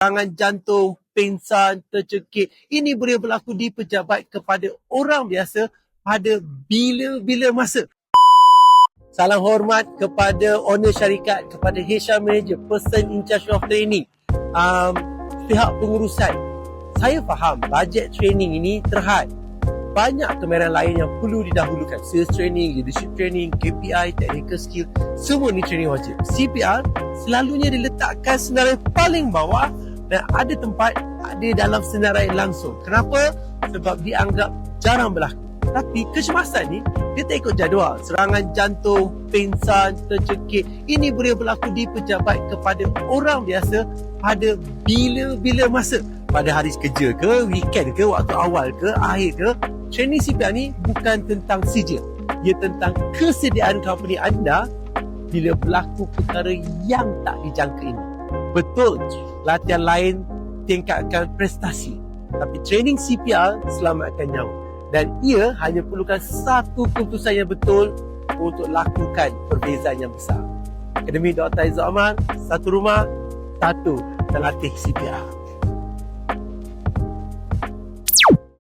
serangan jantung, pingsan, tercekik. Ini boleh berlaku di pejabat kepada orang biasa pada bila-bila masa. Salam hormat kepada owner syarikat, kepada HR manager, person in charge of training, pihak pengurusan. Saya faham bajet training ini terhad. Banyak kemahiran lain yang perlu didahulukan. Sales training, leadership training, KPI, technical skill. Semua ni training wajib. CPR selalunya diletakkan senarai paling bawah dan ada tempat ada dalam senarai langsung. Kenapa? Sebab dianggap jarang berlaku. Tapi kecemasan ni, dia tak ikut jadual. Serangan jantung, pingsan, tercekik. Ini boleh berlaku di pejabat kepada orang biasa pada bila-bila masa. Pada hari kerja ke, weekend ke, waktu awal ke, akhir ke. Training CPR ni bukan tentang sijil. Ia tentang kesediaan company anda bila berlaku perkara yang tak dijangka ini. Betul, latihan lain tingkatkan prestasi. Tapi training CPR selamatkan nyawa. Dan ia hanya perlukan satu keputusan yang betul untuk lakukan perbezaan yang besar. Akademi Dr. Aizat Omar, satu rumah, satu terlatih CPR.